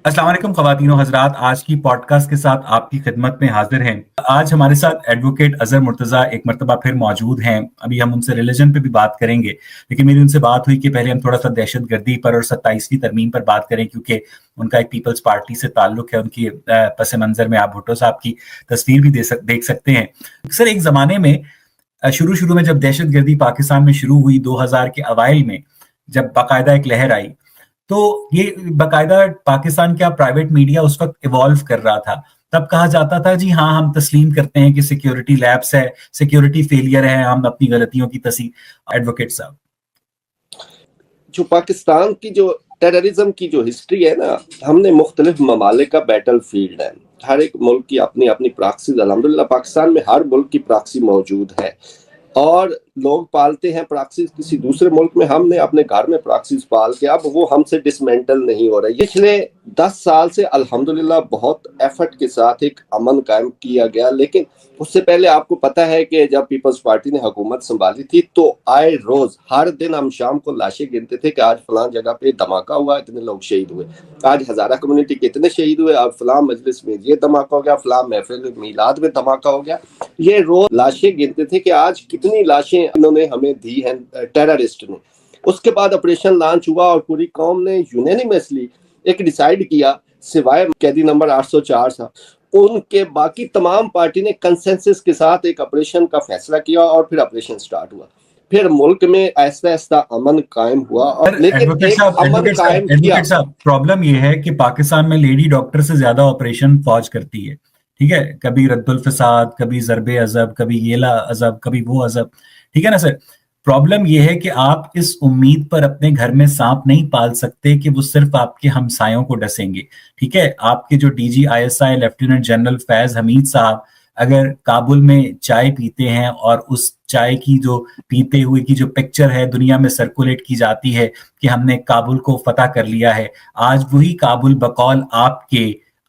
अस्सलाम वालेकुम ख़वातीन और हज़रात, आज की पॉडकास्ट के साथ आपकी खिदमत में हाजिर हैं। आज हमारे साथ एडवोकेट अजहर मुर्तज़ा एक मरतबा फिर मौजूद हैं। अभी हम उनसे रिलीजन पे भी बात करेंगे, लेकिन मेरी उनसे बात हुई कि पहले हम थोड़ा सा दहशत गर्दी पर और 27वीं तरमीम पर बात करें, क्योंकि उनका एक पीपल्स पार्टी से ताल्लुक है। उनकी पस मंज़र में आप भुट्टो साहब की तस्वीर भी देख सकते हैं। सर, एक ज़माने में शुरू में जब दहशत गर्दी पाकिस्तान में शुरू हुई 2000 के अवाइल में, जब बाकायदा एक लहर आई, तो ये बाकायदा पाकिस्तान का प्राइवेट मीडिया उस वक्त इवॉल्व कर रहा था। तब कहा जाता था जी हाँ, हम तस्लीम करते हैं कि सिक्योरिटी लैप्स है, सिक्योरिटी फेलियर है, हम अपनी गलतियों की एडवोकेट साहब, जो पाकिस्तान की जो टेररिज्म की जो हिस्ट्री है ना, हमने मुख्तलिफ ममालिक का बैटल फील्ड है। हर एक मुल्क की अपनी अपनी प्रॉक्सीज, अल्हम्दुलिल्लाह पाकिस्तान में हर मुल्क की प्रॉक्सी मौजूद है और लोग पालते हैं प्रॉक्सीज किसी दूसरे मुल्क में। हमने अपने घर में प्रॉक्सीज पाल के अब वो हमसे डिसमेंटल नहीं हो रही। पिछले 10 साल से अल्हम्दुलिल्लाह बहुत एफर्ट के साथ एक अमन कायम किया गया, लेकिन उससे पहले आपको पता है कि जब पीपल्स पार्टी ने हुकूमत संभाली थी तो आए रोज हर दिन हम शाम को लाशें गिनते थे कि आज फलां जगह पे धमाका हुआ, इतने लोग शहीद हुए, आज हजारा कम्युनिटी के इतने शहीद हुए, अब फलां मजलिस में ये धमाका हो गया, फलां महफिल मीलाद में धमाका हो गया। ये रोज लाशें गिनते थे कि आज कितनी लाशें इन्होंने हमें दी हैं टेररिस्ट ने। उसके बाद ऑपरेशन लॉन्च हुआ और पूरी कौम ने यूनानिमसली एक डिसाइड किया, सिवाय कैदी नंबर 804 था, उनके बाकी तमाम पार्टी ने कंसेंसस के साथ एक ऑपरेशन का फैसला किया और फिर ऑपरेशन स्टार्ट हुआ। फिर मुल्क में ऐसा ऐसा अमन कायम हुआ। और लेकिन एक अमन कायम किया। प्रॉब्लम ये है कि पाकिस्तान में लेडी डॉक्टर से ज्यादा ऑपरेशन फौज करती है। ठीक है, कभी रद्दुल फसाद, कभी ज़रबे अजब, कभी येला अजब, कभी वो अजब। ठीक है ना सर। प्रॉब्लम यह है कि आप इस उम्मीद पर अपने घर में सांप नहीं पाल सकते कि वो सिर्फ आपके हमसायों को डसेंगे। ठीक है, आपके जो DG ISI lieutenant general Faiz Hamid साहब अगर काबुल में चाय पीते हैं और उस चाय की जो पीते हुए की जो पिक्चर है दुनिया में सर्कुलेट की जाती है कि हमने काबुल को फतह कर लिया है, आज वही काबुल बकौल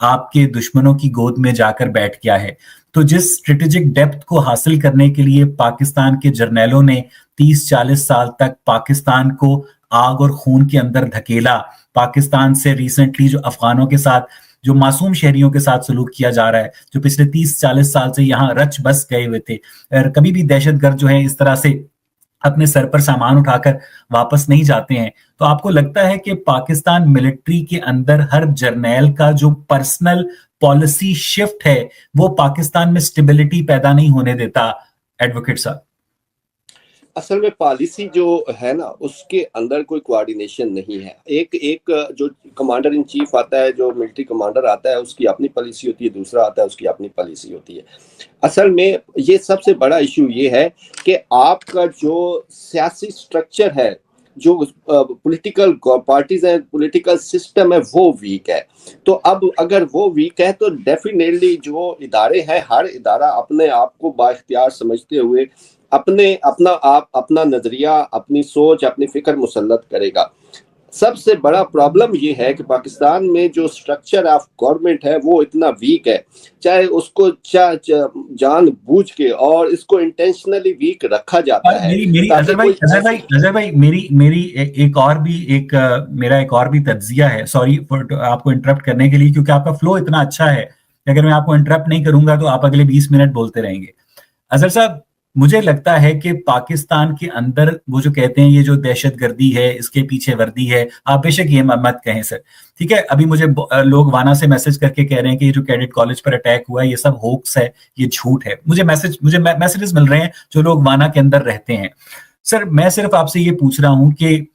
आपके दुश्मनों की गोद में जाकर बैठ गया है। तो जिस स्ट्रेटेजिक डेप्थ को हासिल करने के लिए पाकिस्तान के जर्नैलों ने 30-40 साल तक पाकिस्तान को आग और खून के अंदर धकेला, पाकिस्तान से रिसेंटली जो अफगानों के साथ, जो मासूम शहरियों के साथ सलूक किया जा रहा है, जो पिछले 30-40 साल से यहाँ रच बस गए हुए थे, और कभी भी दहशतगर्द जो है इस तरह से अपने सर पर सामान उठाकर वापस नहीं जाते हैं, तो आपको लगता है कि पाकिस्तान मिलिट्री के अंदर हर जर्नैल का जो पर्सनल पॉलिसी शिफ्ट है वो पाकिस्तान में स्टेबिलिटी पैदा नहीं होने देता एडवोकेट साहब? असल में पॉलिसी जो है ना, उसके अंदर कोई कोऑर्डिनेशन नहीं है। एक जो कमांडर इन चीफ आता है, जो मिलिट्री कमांडर आता है, उसकी अपनी पॉलिसी होती है, दूसरा आता है उसकी अपनी पॉलिसी होती है। असल में ये सबसे बड़ा इशू ये है कि आपका जो सियासी स्ट्रक्चर है, जो पॉलिटिकल पार्टीज हैं, पॉलिटिकल सिस्टम है, वो वीक है। तो अब अगर वो वीक है तो डेफिनेटली जो इदारे हैं, हर इदारा अपने आप को बाइख्तियार समझते हुए अपना नजरिया, अपनी सोच, अपनी फिक्र मुसल्लत करेगा। सबसे बड़ा प्रॉब्लम ये है कि पाकिस्तान में जो स्ट्रक्चर ऑफ गवर्नमेंट है वो इतना वीक है, चाहे उसको जान बूझ के और इसको इंटेंशनली वीक रखा जाता है। मेरा एक और भी तज्जिया है, सॉरी आपको इंटरप्ट करने के लिए, क्योंकि आपका फ्लो इतना अच्छा है, अगर मैं आपको इंटरप्ट नहीं करूंगा तो आप अगले 20 मिनट बोलते रहेंगे। अजहर साहब, मुझे लगता है कि पाकिस्तान के अंदर वो जो कहते हैं ये जो दहशतगर्दी है, इसके पीछे वर्दी है, आप बेशक ये मत कहें सर, ठीक है। अभी मुझे लोग वाना से मैसेज करके कह रहे हैं कि ये जो कैडेट कॉलेज पर अटैक हुआ है ये सब होक्स है, ये झूठ है। मुझे मैसेजेस मिल रहे हैं जो लोग वाना के अंदर रहते हैं। सर, मैं सिर्फ आपसे ये पूछ रहा हूं कि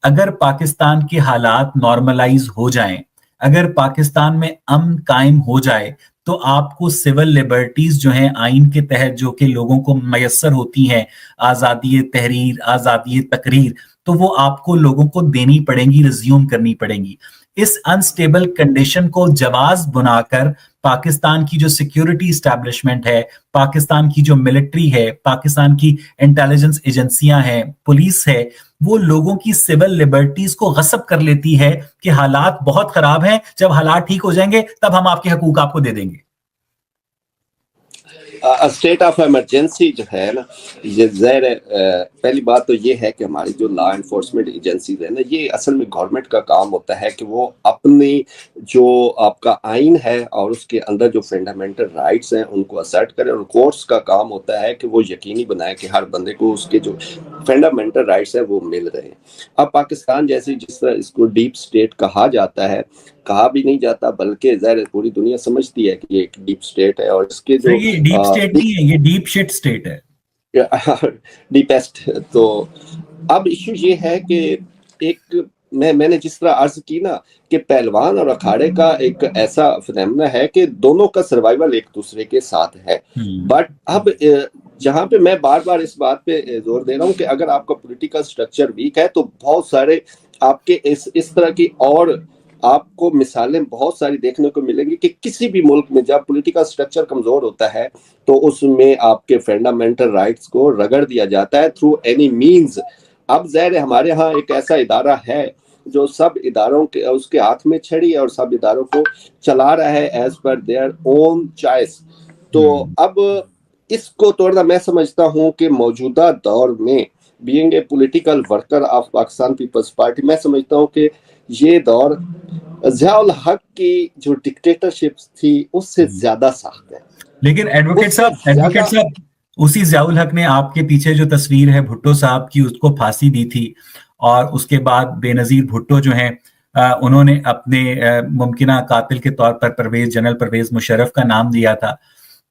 अगर पाकिस्तान के हालात नॉर्मलाइज हो जाएं, अगर पाकिस्तान में अमन कायम हो जाए, तो आपको सिविल लिबर्टीज जो हैं आइन के तहत जो कि लोगों को मयसर होती हैं, आज़ादी तहरीर, आज़ादी तकरीर, तो वो आपको लोगों को देनी पड़ेंगी, रिज्यूम करनी पड़ेंगी। इस अनस्टेबल कंडीशन को जवाज बनाकर पाकिस्तान की जो सिक्योरिटी एस्टैब्लिशमेंट है, पाकिस्तान की जो मिलिट्री है, पाकिस्तान की इंटेलिजेंस एजेंसियां हैं, पुलिस है, वो लोगों की सिविल लिबर्टीज को गस्ब कर लेती है कि हालात बहुत खराब हैं, जब हालात ठीक हो जाएंगे तब हम आपके हकूक आपको दे देंगे। स्टेट ऑफ इमरजेंसी जो है ना, ये ज़ाहिर है पहली बात तो ये है कि हमारी जो लॉ एनफोर्समेंट एजेंसीज है ना, ये असल में गवर्नमेंट का काम होता है कि वो अपनी जो आपका आइन है और उसके अंदर जो फंडामेंटल राइट्स हैं उनको असर्ट करे, और कोर्ट्स का काम होता है कि वो यकीनी बनाए कि हर बंदे को उसके जो फंडामेंटल राइट्स हैं वो मिल रहे हैं। अब पाकिस्तान जैसे जिस तरह इसको डीप स्टेट कहा जाता है, कहा भी नहीं जाता, बल्कि ज़ाहिर पूरी दुनिया समझती है कि ये एक डीप स्टेट है, और इसके जो ये डीप स्टेट नहीं है, ये डीप शिट स्टेट है, डीपेस्ट। तो अब इशू ये है कि एक मैंने जिस तरह अर्ज की ना कि पहलवान और अखाड़े का एक ऐसा फिनोमेना है कि दोनों का सर्वाइवल एक दूसरे के साथ है। बट अब जहां पे मैं बार बार इस बात पे जोर दे रहा हूं कि अगर आपका पॉलिटिकल स्ट्रक्चर वीक है तो बहुत सारे आपके इस तरह की और आपको मिसालें बहुत सारी देखने को मिलेंगी कि किसी भी मुल्क में जब पॉलिटिकल स्ट्रक्चर कमजोर होता है तो उसमें आपके फंडामेंटल राइट्स को रगड़ दिया जाता है थ्रू एनी मींस। अब ज़ाहिर हमारे यहाँ एक ऐसा इदारा है जो सब इदारों के उसके हाथ में छड़ी है और सब इदारों को चला रहा है as per their own choice. तो अब इसको तोड़ना, मैं समझता हूँ कि मौजूदा दौर में being a political worker of Pakistan Peoples Party, मैं समझता हूँ कि ये दौर ज़ियाउल हक की जो डिक्टेटरशिप थी उससे ज्यादा सख्त है। लेकिन एडवोकेट साहब उसी ज़ियाउल हक ने आपके पीछे जो तस्वीर है भुट्टो साहब की, उसको फांसी दी थी, और उसके बाद बेनजीर भुट्टो जो हैं उन्होंने अपने मुमकिना कातिल के तौर पर जनरल परवेज मुशर्रफ का नाम दिया था।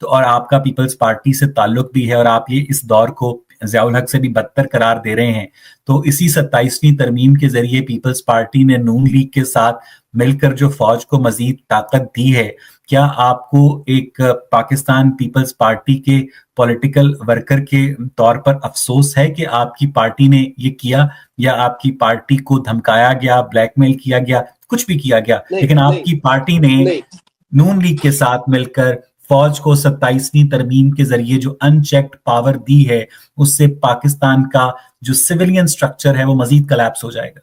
तो और आपका पीपल्स पार्टी से ताल्लुक भी है और आप ये इस दौर को ज़ियाउल हक से भी बदतर करार दे रहे हैं। तो इसी 27वीं तरमीम के जरिए पीपल्स पार्टी ने नून लीग के साथ मिलकर जो फौज को मजीद ताकत दी है, क्या आपको एक पाकिस्तान पीपल्स पार्टी के पॉलिटिकल वर्कर के तौर पर अफसोस है कि आपकी पार्टी ने ये किया, या आपकी पार्टी को धमकाया गया, ब्लैकमेल किया गया, कुछ भी किया गया, लेकिन आपकी पार्टी ने नून लीग के साथ मिलकर फौज को 27वीं तरमीम के जरिए जो अनचेक्ड पावर दी है, उससे पाकिस्तान का जो सिविलियन स्ट्रक्चर है वो मजीद कोलैप्स हो जाएगा?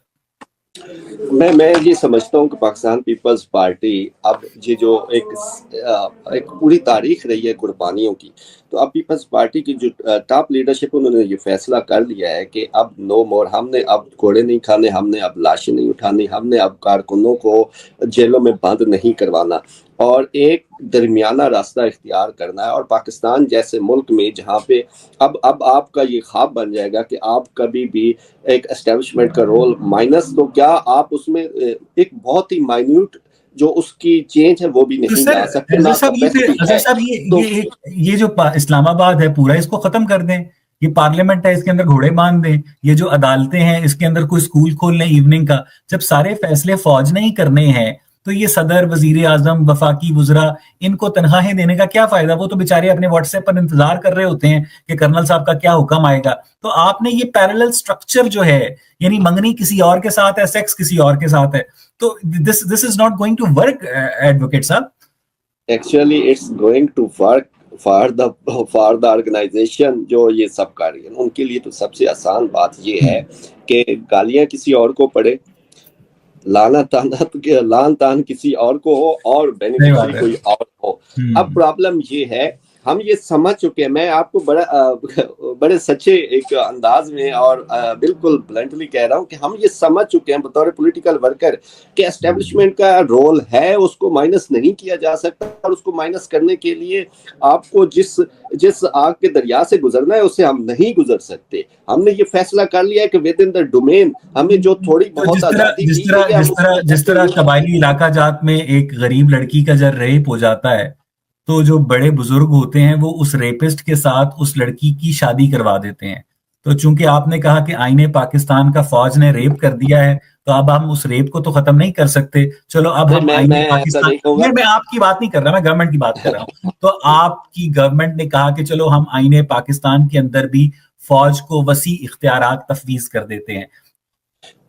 मैं ये समझता हूँ कि पाकिस्तान पीपल्स पार्टी अब ये जो एक पूरी तारीख रही है कुर्बानियों की, तो अब पीपल्स पार्टी की जो टॉप लीडरशिप उन्होंने ये फैसला कर लिया है कि अब नो मोर, हमने अब घोड़े नहीं खाने, हमने अब लाशें नहीं उठानी, हमने अब कारकुनों को जेलों में बंद नहीं करवाना और एक दरमियाना रास्ता इख्तियार करना है। और पाकिस्तान जैसे मुल्क में जहाँ पे अब आपका ये ख्वाब बन जाएगा कि आप कभी भी एक एस्टेब्लिशमेंट का रोल माइनस, तो क्या आप उसमें एक बहुत ही माइन्यूट जो उसकी चेंज है वो भी नहीं ला सकते। ये जो इस्लामाबाद है पूरा, इसको खत्म कर दें। ये पार्लियामेंट है, इसके अंदर घोड़े बांध दें। ये जो अदालतें हैं, इसके अंदर कोई स्कूल खोल लें इवनिंग का। जब सारे फैसले फौज ने ही करने हैं तो ये सदर, वजीर आजम, वफाकी वुजरा, इनको तनख्वाहें देने का क्या फायदा? वो तो बेचारे अपने व्हाट्सएप पर इंतजार कर रहे होते हैं कि कर्नल साहब का क्या हुक्म आएगा। तो आपने ये पैरेलल स्ट्रक्चर जो है, यानी मंगनी किसी और के साथ है, सेक्स किसी और के साथ है, तो this is not going to work advocate साहब। Actually it's going to work for the organisation जो ये सब कर रही है। उनके लिए तो सबसे आसान बात ये है कि गालियां किसी और को पड़े, लान तान किसी और को हो और बेनिफिशियरी कोई और हो। अब प्रॉब्लम ये है, हम ये समझ चुके हैं, मैं आपको बड़े सच्चे एक अंदाज में और बिल्कुल ब्लंटली कह रहा हूं कि हम ये समझ चुके हैं बतौर पॉलिटिकल वर्कर कि एस्टेब्लिशमेंट का रोल है, उसको माइनस नहीं किया जा सकता, और उसको माइनस करने के लिए आपको जिस आग के दरिया से गुजरना है उससे हम नहीं गुजर सकते। हमने ये फैसला कर लिया है कि विद इन द डोमेन हमें जो थोड़ी बहुत आजादी, जिस तरह कबायली इलाका जात में एक गरीब लड़की का जब रेप हो जाता है तो जो बड़े बुजुर्ग होते हैं वो उस रेपिस्ट के साथ उस लड़की की शादी करवा देते हैं। तो चूंकि आपने कहा कि आईने पाकिस्तान का फौज ने रेप कर दिया है, तो अब हम उस रेप को तो खत्म नहीं कर सकते। चलो अब हम आईने पाकिस्तान, मैं आपकी बात नहीं कर रहा, मैं गवर्नमेंट की बात कर रहा हूँ। तो आपकी गवर्नमेंट ने कहा कि चलो हम आईने पाकिस्तान के अंदर भी फौज को वसी इख्तियारात तफवीज कर देते हैं।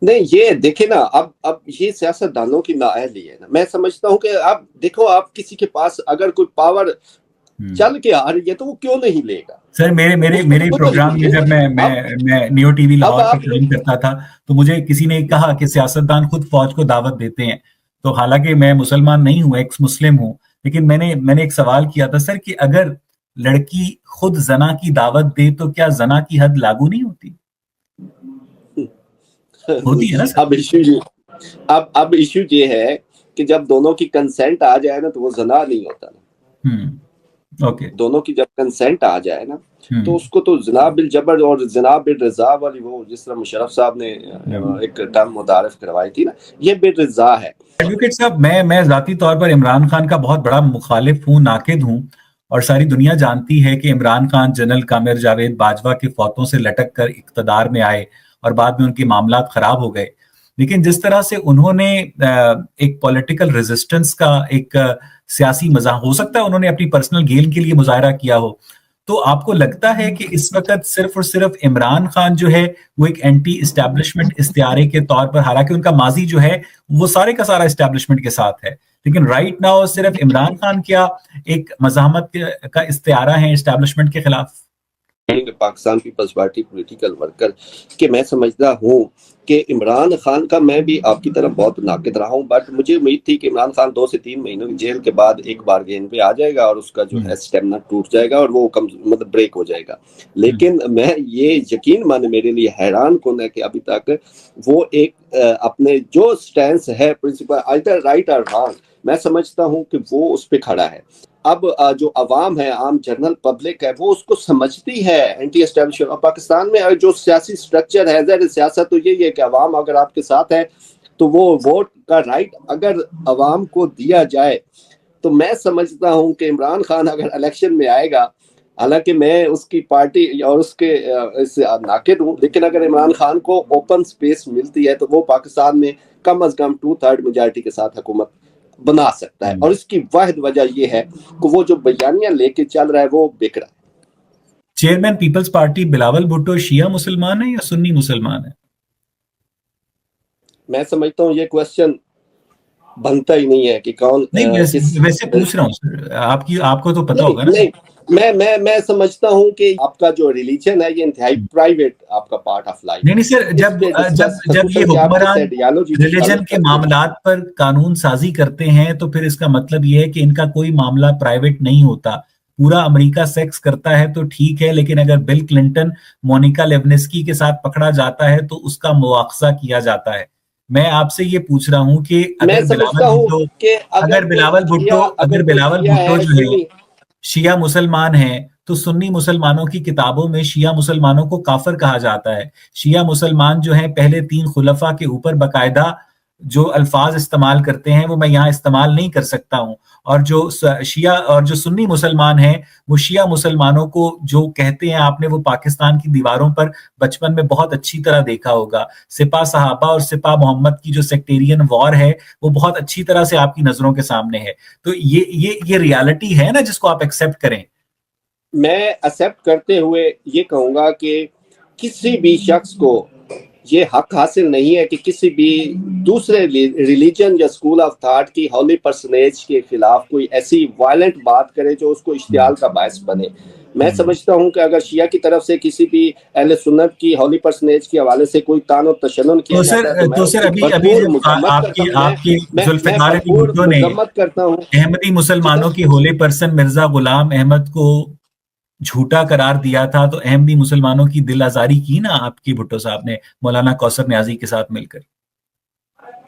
नहीं, ये देखे ना, अब ये सियासतदानों की नाअहली है ना। मैं समझता हूँ कि आप देखो, आप किसी के पास अगर कोई पावर चल के आ रही है तो वो क्यों नहीं लेगा। सर मेरे प्रोग्राम में जब मैं नियो टीवी लाहौर पर काम करता था तो मुझे किसी ने कहा कि सियासतदान खुद फौज को दावत देते हैं। तो हालांकि मैं मुसलमान नहीं हूँ, एक्स मुस्लिम हूँ, लेकिन मैंने एक सवाल किया था सर कि अगर لڑکی خود زنا کی دعوت دے تو کیا زنا کی حد لاگو نہیں ہوتی؟ ہوتی ہے نا سر. اب ایشو یہ ہے کہ جب دونوں کی کنسنٹ آ جائے نا تو وہ زنا نہیں ہوتا نا. دونوں کی جب کنسنٹ آ جائے نا تو اس کو تو زنا بالجبر اور زنا بالرضا والی وہ جس طرح مشرف صاحب نے ایک ٹرم متعارف کروائی تھی نا، یہ بالرضا ہے. ایڈوکیٹ صاحب میں ذاتی طور پر عمران خان کا بہت بڑا مخالف ہوں، ناقد ہوں، اور ساری دنیا جانتی ہے کہ عمران خان جنرل قمر جاوید باجوہ کے فوتوں سے لٹک کر اقتدار میں آئے اور بعد میں ان کے معاملات خراب ہو گئے. لیکن جس طرح سے انہوں نے ایک پولیٹیکل ریزسٹنس کا ایک سیاسی مزاح، ہو سکتا ہے انہوں نے اپنی پرسنل گین کے لیے مظاہرہ کیا ہو، تو آپ کو لگتا ہے کہ اس وقت صرف اور صرف عمران خان جو ہے وہ ایک اینٹی اسٹیبلشمنٹ استعارے کے طور پر، حالانکہ ان کا ماضی جو ہے وہ سارے کا سارا اسٹیبلشمنٹ کے ساتھ ہے، لیکن رائٹ ناؤ صرف عمران خان کیا ایک مزاحمت کا استعارہ ہے اسٹیبلشمنٹ کے خلاف؟ پاکستان پیپلز پارٹی پولیٹیکل ورکر کہ میں سمجھتا ہوں کہ عمران خان کا میں بھی آپ کی طرف بہت ناقد رہا ہوں، بٹ مجھے امید تھی کہ عمران خان 2 سے 3 مہینوں کی جیل کے بعد ایک بار گین پہ آ جائے گا اور اس کا جو ہے سٹیمنا ٹوٹ جائے گا اور وہ مطلب بریک ہو جائے گا. لیکن میں یہ یقین مانے میرے لیے حیران کن ہے کہ ابھی تک وہ ایک اپنے جو سٹینس ہے پرنسپل آئدر رائٹ اور رانگ، میں سمجھتا ہوں کہ وہ اس پہ کھڑا ہے. اب جو عوام ہے، عام جنرل پبلک ہے، وہ اس کو سمجھتی ہے اینٹی اسٹیبلشمنٹ. اور پاکستان میں جو سیاسی سٹرکچر ہے، زیر سیاست تو یہی ہے کہ عوام اگر آپ کے ساتھ ہے تو وہ ووٹ کا رائٹ اگر عوام کو دیا جائے تو میں سمجھتا ہوں کہ عمران خان اگر الیکشن میں آئے گا، حالانکہ میں اس کی پارٹی اور اس کے ناقد ہوں، لیکن اگر عمران خان کو اوپن سپیس ملتی ہے تو وہ پاکستان میں کم از کم 2/3 میجارٹی کے ساتھ حکومت بنا سکتا ہے. اور اس کی واحد وجہ یہ ہے کہ وہ جو بیانیاں لے کے چل رہا ہے وہ بک رہا ہے. Chairman peoples party Bilawal Bhutto شیعہ مسلمان ہے یا سنی مسلمان ہے؟ میں سمجھتا ہوں یہ کوسچن بنتا ہی نہیں ہے کہ کون. نہیں ویسے پوچھ رہا ہوں سر، آپ کو تو پتہ ہوگا نا. میں سمجھتا ہوں کہ آپ کا جو ریلیجن ہے یہ انتہائی پرائیویٹ آپ کا پارٹ آف لائف. نہیں سر، جب یہ حکمران ریلیجن کے معاملات پر قانون سازی کرتے ہیں تو پھر اس کا مطلب یہ ہے کہ ان کا کوئی معاملہ پرائیویٹ نہیں ہوتا. پورا امریکہ سیکس کرتا ہے تو ٹھیک ہے، لیکن اگر بل کلنٹن مونیکا لیونسکی کے ساتھ پکڑا جاتا ہے تو اس کا مواخذہ کیا جاتا ہے. میں آپ سے یہ پوچھ رہا ہوں کہ اگر بلاول بھٹو جو ہے شیعہ مسلمان ہیں تو سنی مسلمانوں کی کتابوں میں شیعہ مسلمانوں کو کافر کہا جاتا ہے. شیعہ مسلمان جو ہیں پہلے 3 خلفاء کے اوپر باقاعدہ جو الفاظ استعمال کرتے ہیں وہ میں یہاں استعمال نہیں کر سکتا ہوں. اور جو شیعہ اور جو سنی مسلمان ہیں وہ شیعہ مسلمانوں کو جو کہتے ہیں، آپ نے وہ پاکستان کی دیواروں پر بچپن میں بہت اچھی طرح دیکھا ہوگا، سپاہ صحابہ اور سپاہ محمد کی جو سیکٹیرین وار ہے وہ بہت اچھی طرح سے آپ کی نظروں کے سامنے ہے. تو یہ ریالٹی ہے نا جس کو آپ ایکسیپٹ کریں. میں ایکسیپٹ کرتے ہوئے یہ کہوں گا کہ کسی بھی شخص کو یہ حق حاصل نہیں ہے کہ کسی بھی دوسرے ریلیجن یا اسکول آف تھاٹ کی ہولی پرسنیج کے خلاف کوئی ایسی وائلنٹ بات کرے جو اس کو اشتعال کا باعث بنے. میں سمجھتا ہوں کہ اگر شیعہ کی طرف سے کسی بھی اہل سنت کی ہولی پرسنیج کے حوالے سے کوئی طعن و تشنن کیا جاتا ہے تو سر ابھی آپ کی ذوالفقار علی بھٹو نے احمدی مسلمانوں کی ہولی پرسن مرزا غلام احمد کو جھوٹا قرار دیا تھا، تو احمدی مسلمانوں کی دل آزاری کی نا آپ کی بھٹو صاحب نے مولانا کوثر نیازی کے ساتھ مل کر.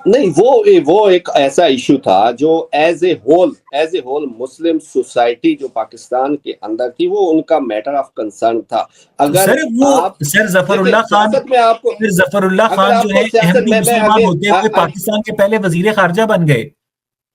نہیں، وہ ایک ایسا ایشو تھا جو as a whole Muslim society جو پاکستان کے اندر تھی وہ ان کا میٹر آف کنسرن تھا. اگر سر ظفر اللہ خان جو ہے احمدی مسلمان ہوتے ہوئے پاکستان کے پہلے وزیر خارجہ بن گئے.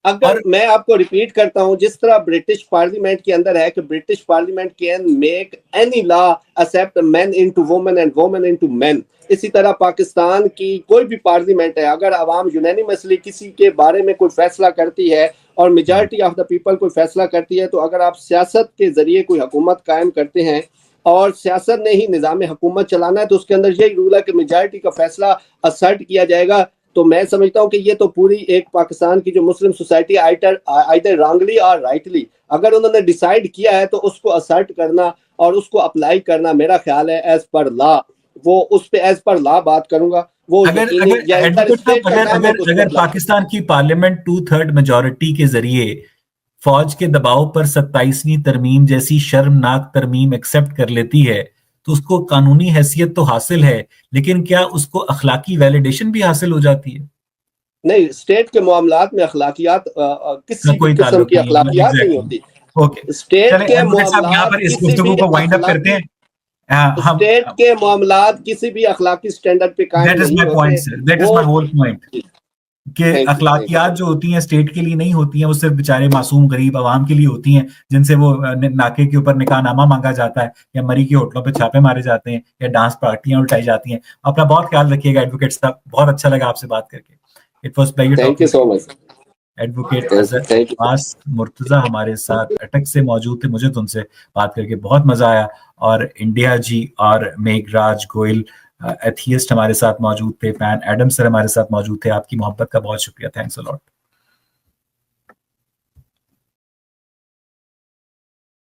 اگر میں آپ کو ریپیٹ کرتا ہوں، جس طرح برٹش پارلیمنٹ کے اندر ہے کہ British parliament can make any law except man into woman and woman into man, اسی طرح پاکستان کی کوئی بھی پارلیمنٹ ہے، اگر عوام یونینیمسلی کسی کے بارے میں کوئی فیصلہ کرتی ہے اور میجارٹی آف دا پیپل کوئی فیصلہ کرتی ہے، تو اگر آپ سیاست کے ذریعے کوئی حکومت قائم کرتے ہیں اور سیاست نے ہی نظام حکومت چلانا ہے تو اس کے اندر یہی رول ہے کہ میجارٹی کا فیصلہ اسرٹ کیا جائے گا. تو میں سمجھتا ہوں کہ یہ تو پوری ایک پاکستان کی جو مسلم سوسائٹی آئیدر رانگلی اور رائٹلی اگر انہوں نے ڈیسائیڈ کیا ہے تو اس کو اسرٹ کرنا اور اس کو اپلائی کرنا میرا خیال ہے ایز پر لا، وہ اس پہ ایز پر لا بات کروں گا. وہ اگر پاکستان کی پارلیمنٹ 2/3 میجورٹی کے ذریعے فوج کے دباؤ پر 27ویں ترمیم جیسی شرمناک ترمیم ایکسپٹ کر لیتی ہے تو اس کو قانونی حیثیت تو حاصل ہے، لیکن کیا اس کو اخلاقی ویلیڈیشن بھی حاصل ہو جاتی ہے؟ نہیں، اسٹیٹ کے معاملات میں اخلاقیات کسی بھی قسم کی اخلاقیات نہیں ہوتی. اسٹیٹ کے معاملات کسی بھی اخلاقی اسٹیٹ کے معاملات کسی بھی اخلاقی سٹینڈرڈ پہ قائم نہیں ہوتے. کہ اخلاقیات جو ہوتی ہیں اسٹیٹ کے لیے نہیں ہوتی ہیں، وہ صرف بیچارے معصوم غریب عوام کے لیے ہوتی ہیں، جن سے وہ ناکے کے اوپر نکاح نامہ مانگا جاتا ہے، یا مری کے ہوٹلوں پہ چھاپے مارے جاتے ہیں، یا ڈانس پارٹیاں الٹائی جاتی ہیں. اپنا بہت خیال رکھیے گا ایڈوکیٹ صاحب، بہت اچھا لگا آپ سے بات کر کے. It was pleasure thank you so much. Advocate Azhar Abbas Murtaza ہمارے ساتھ اٹک سے موجود تھے. مجھے تم سے بات کر کے بہت مزہ آیا. اور انڈیا جی اور میگھ راج گوئل ایتھیسٹ ہمارے ساتھ موجود تھے. پین ایڈم سر ہمارے ساتھ موجود تھے. آپ کی محبت کا بہت شکریہ. تھینکس اے لاٹ.